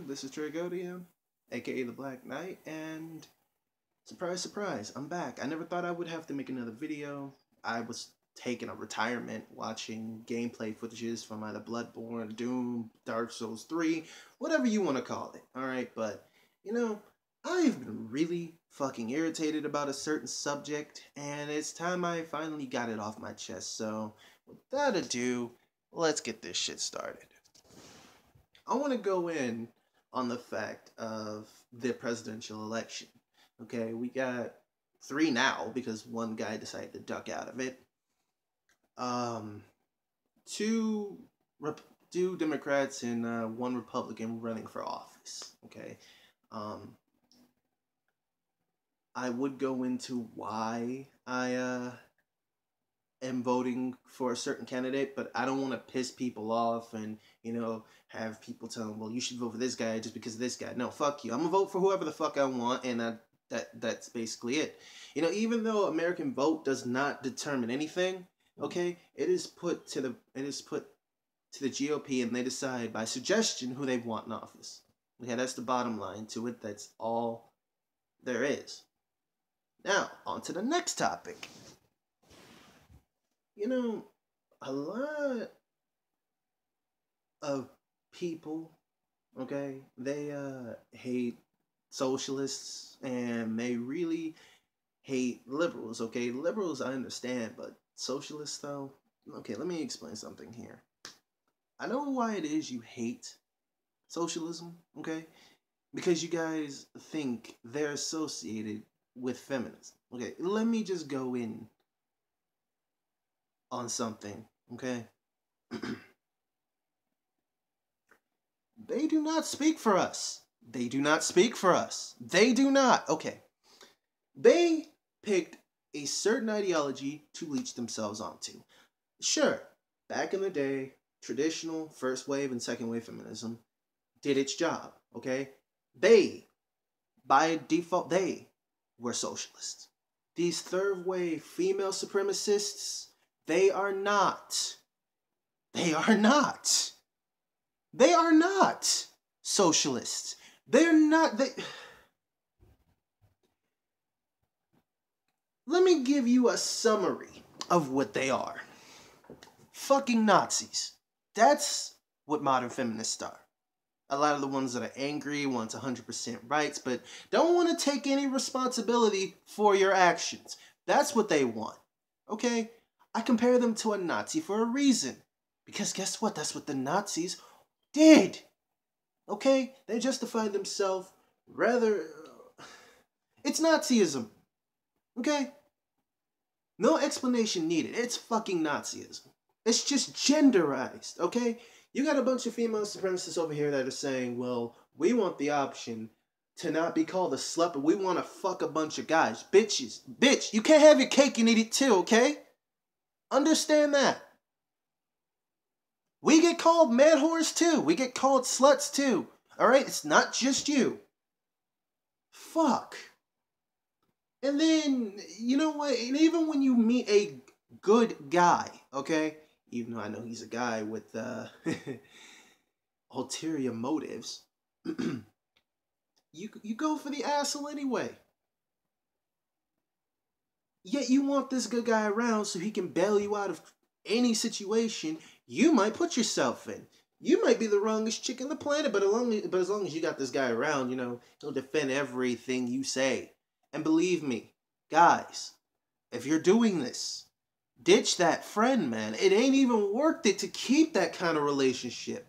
YouTube, this is Trigodia, aka the Black Knight, and surprise, surprise, I'm back. I never thought I would have to make another video. I was taking a retirement watching gameplay footages from either Bloodborne, Doom, Dark Souls 3, whatever you want to call it, alright? But, you know, I've been really fucking irritated about a certain subject, and it's time I finally got it off my chest. So, without ado, let's get this shit started. I want to go in on the fact of the presidential election. Okay, we got 3 now because one guy decided to duck out of it. Two Democrats and 1 Republican running for office. Okay, I would go into why I am voting for a certain candidate, but I don't want to piss people off and, you know, have people tell them, well, you should vote for this guy just because of this guy. No, fuck you. I'm gonna vote for whoever the fuck I want, and that's basically it. You know, even though American vote does not determine anything, okay, it is put to the GOP, and they decide by suggestion who they want in office. Okay, that's the bottom line to it. That's all there is. Now, on to the next topic. You know, a lot of people, okay, they hate socialists, and they really hate liberals, okay? Liberals, I understand, but socialists, though? Okay, let me explain something here. I know why it is you hate socialism, okay? Because you guys think they're associated with feminism. Okay, let me just go in on something, okay? They do not speak for us. They do not speak for us. They do not. Okay. They picked a certain ideology to leech themselves onto. Sure, back in the day, traditional first wave and second wave feminism did its job, okay? They, by default, they were socialists. These third wave female supremacists, they are not. They are not. They are not socialists. They're not. Let me give you a summary of what they are. Fucking Nazis. That's what modern feminists are. A lot of the ones that are angry, want 100% rights, but don't want to take any responsibility for your actions. That's what they want. Okay? I compare them to a Nazi for a reason. Because guess what? That's what the Nazis did. Okay? They justified themselves rather... It's Nazism. Okay? No explanation needed. It's fucking Nazism. It's just genderized, okay? You got a bunch of female supremacists over here that are saying, well, we want the option to not be called a slut, but we want to fuck a bunch of guys. Bitches. Bitch, you can't have your cake and eat it too, okay? Understand that. We get called man whores too. We get called sluts too. Alright? It's not just you. Fuck. And then, you know what? And even when you meet a good guy, okay? Even though I know he's a guy with ulterior motives, you go for the asshole anyway. Yet you want this good guy around so he can bail you out of any situation you might put yourself in. You might be the wrongest chick in the planet, but as long as you got this guy around, you know, he'll defend everything you say. And believe me, guys, if you're doing this, ditch that friend, man. It ain't even worth it to keep that kind of relationship.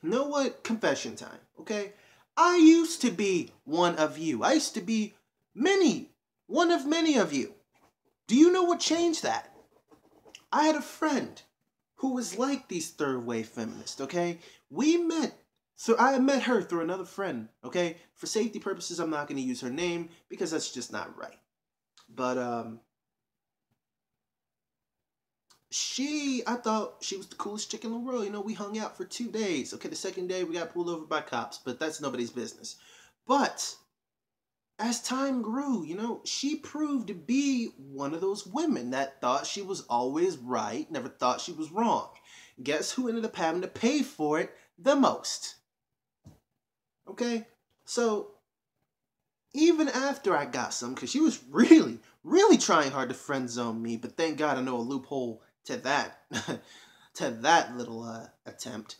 You know what? Confession time, okay? I used to be one of you. I used to be one of many of you. Do you know what changed that? I had a friend who was like these third wave feminists, okay? We met. So I met her through another friend, okay? For safety purposes, I'm not going to use her name because that's just not right. But, I thought she was the coolest chick in the world. You know, we hung out for 2 days. Okay, the second day we got pulled over by cops, but that's nobody's business. But as time grew, you know, she proved to be one of those women that thought she was always right, never thought she was wrong. Guess who ended up having to pay for it? the most. Okay? So, even after I got some, because she was really, really trying hard to friend zone me, but thank God I know a loophole to that, to that little attempt.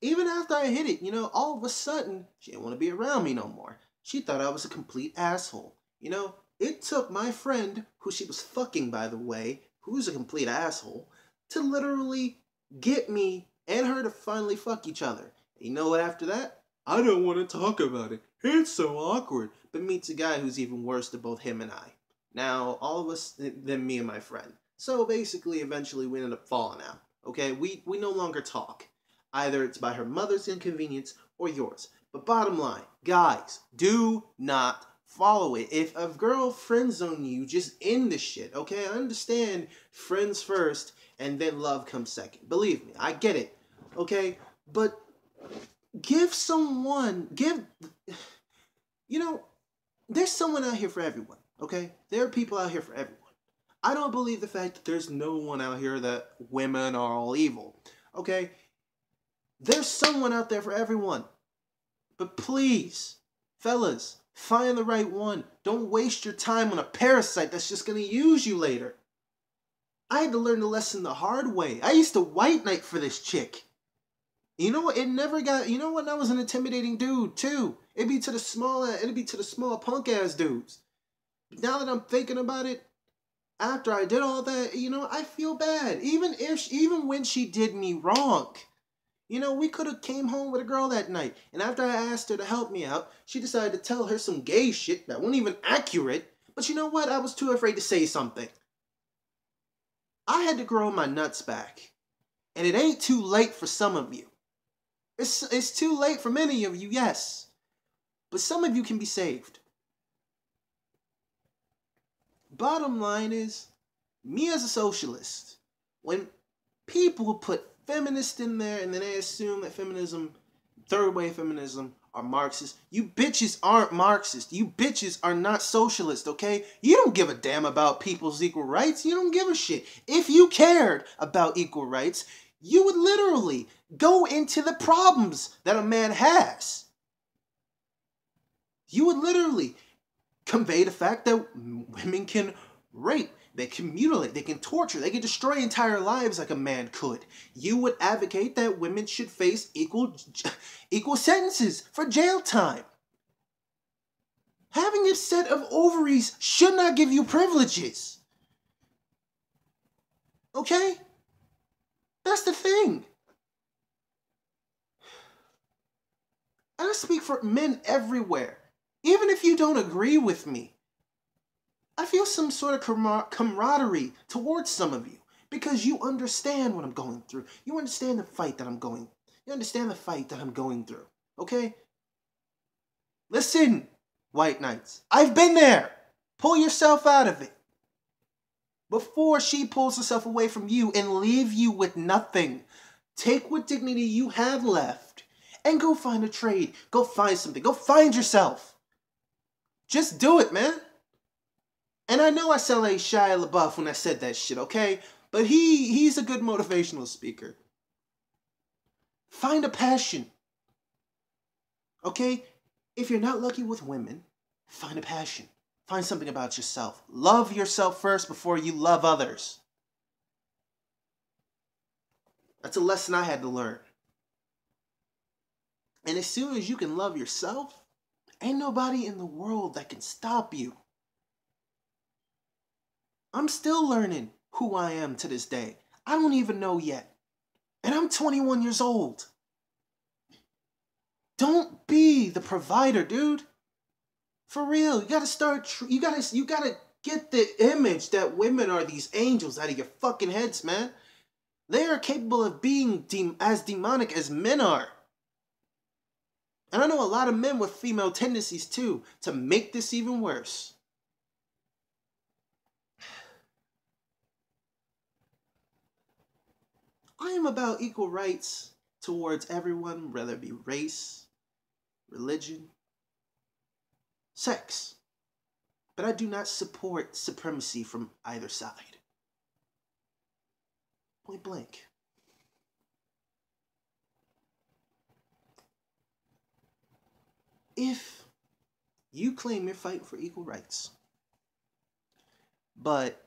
Even after I hit it, you know, all of a sudden, she didn't want to be around me no more. She thought I was a complete asshole. You know, it took my friend, who she was fucking, by the way, who's a complete asshole, to literally get me and her to finally fuck each other. You know what, after that? I don't want to talk about it. It's so awkward. But meets a guy who's even worse to both him and I. Now, all of us, then me and my friend. So basically, eventually, we ended up falling out. Okay? We no longer talk. Either it's by her mother's inconvenience or yours. But bottom line, guys, do not follow it. If a girl friends on you, just end the shit, okay? I understand friends first and then love comes second. Believe me, I get it, okay? But you know, there's someone out here for everyone, okay? There are people out here for everyone. I don't believe the fact that there's no one out here that women are all evil, okay? There's someone out there for everyone. But please, fellas, find the right one. Don't waste your time on a parasite that's just going to use you later. I had to learn the lesson the hard way. I used to white knight for this chick. You know what? It never got, you know what? I was an intimidating dude, too. It'd be to the small punk ass dudes. But now that I'm thinking about it, after I did all that, you know, I feel bad. Even when she did me wrong. You know, we could have came home with a girl that night, and after I asked her to help me out, she decided to tell her some gay shit that wasn't even accurate. But you know what? I was too afraid to say something. I had to grow my nuts back. And it ain't too late for some of you. It's too late for many of you, yes. But some of you can be saved. Bottom line is, me as a socialist, when people put feminist in there and then they assume that feminism, third wave feminism, are Marxist. You bitches aren't Marxist. You bitches are not socialist, okay? You don't give a damn about people's equal rights. You don't give a shit. If you cared about equal rights, you would literally go into the problems that a man has. You would literally convey the fact that women can rape, they can mutilate, they can torture, they can destroy entire lives like a man could. You would advocate that women should face equal sentences for jail time. Having a set of ovaries should not give you privileges. Okay? That's the thing. I speak for men everywhere. Even if you don't agree with me, I feel some sort of camaraderie towards some of you because you understand what I'm going through. You understand the fight that I'm going. You understand the fight that I'm going through. Okay? Listen, white knights. I've been there. Pull yourself out of it. Before she pulls herself away from you and leave you with nothing. Take what dignity you have left and go find a trade. Go find something. Go find yourself. Just do it, man. And I know I sound like Shia LaBeouf when I said that shit, okay? But he's a good motivational speaker. Find a passion. Okay? If you're not lucky with women, find a passion. Find something about yourself. Love yourself first before you love others. That's a lesson I had to learn. And as soon as you can love yourself, ain't nobody in the world that can stop you. I'm still learning who I am to this day. I don't even know yet. And I'm 21 years old. Don't be the provider, dude. For real, you gotta start, you gotta get the image that women are these angels out of your fucking heads, man. They are capable of being as demonic as men are. And I know a lot of men with female tendencies too, to make this even worse. I am about equal rights towards everyone, whether it be race, religion, sex. But I do not support supremacy from either side. Point blank. if you claim you're fighting for equal rights, but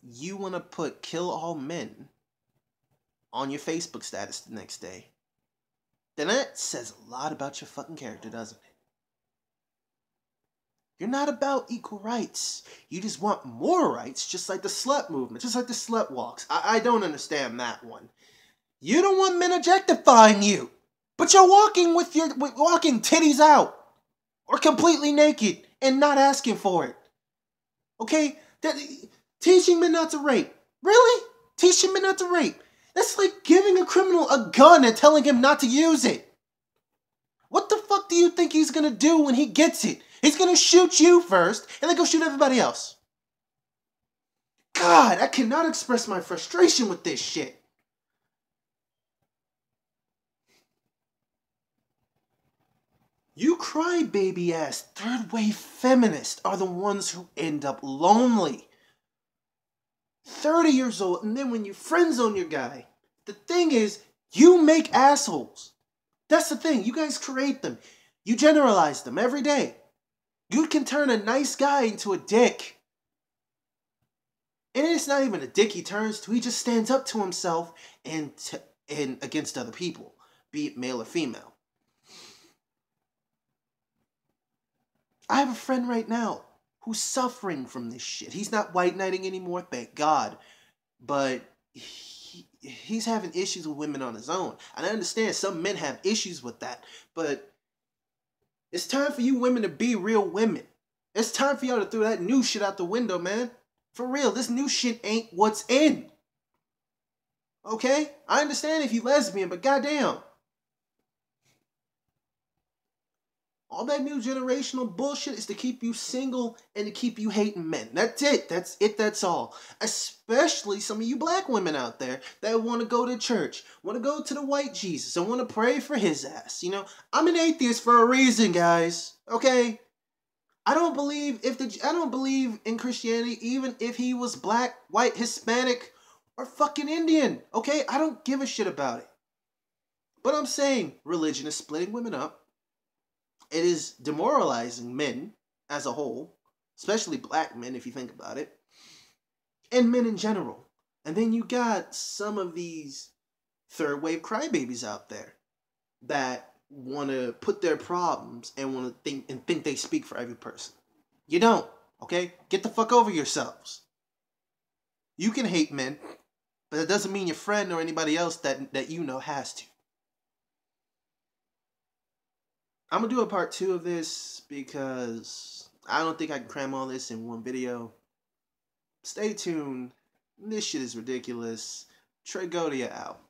you want to put kill all men on your Facebook status the next day, then that says a lot about your fucking character, doesn't it? You're not about equal rights. You just want more rights, just like the slut movement, just like the slut walks. I don't understand that one. You don't want men objectifying you, but you're walking with walking titties out or completely naked and not asking for it. Okay? Teaching men not to rape. Really? Teaching men not to rape. That's like giving a criminal a gun and telling him not to use it. What the fuck do you think he's gonna do when he gets it? He's gonna shoot you first and then go shoot everybody else. God, I cannot express my frustration with this shit. You crybaby ass third wave feminists are the ones who end up lonely. 30 years old, and then when you friend zone your guy, the thing is, you make assholes. That's the thing. You guys create them. You generalize them every day. You can turn a nice guy into a dick. And it's not even a dick he turns to. He just stands up to himself and against other people, be it male or female. I have a friend right now who's suffering from this shit. He's not white knighting anymore, thank God. But he's having issues with women on his own. And I understand some men have issues with that. But it's time for you women to be real women. It's time for y'all to throw that new shit out the window, man. For real, this new shit ain't what's in. Okay? I understand if you lesbian, but goddamn. All that new generational bullshit is to keep you single and to keep you hating men. That's it. That's it. That's all. Especially some of you black women out there that want to go to church, want to go to the white Jesus, and want to pray for his ass. You know, I'm an atheist for a reason, guys. Okay? I don't believe in Christianity, even if he was black, white, Hispanic, or fucking Indian. Okay? I don't give a shit about it. But I'm saying religion is splitting women up. It is demoralizing men as a whole, especially black men if you think about it, and men in general. And then you got some of these third wave crybabies out there that want to put their problems and want to think they speak for every person. You don't, okay? Get the fuck over yourselves. You can hate men, but that doesn't mean your friend or anybody else that you know has to. I'm going to do a part 2 of this because I don't think I can cram all this in one video. Stay tuned. This shit is ridiculous. Tregodia out.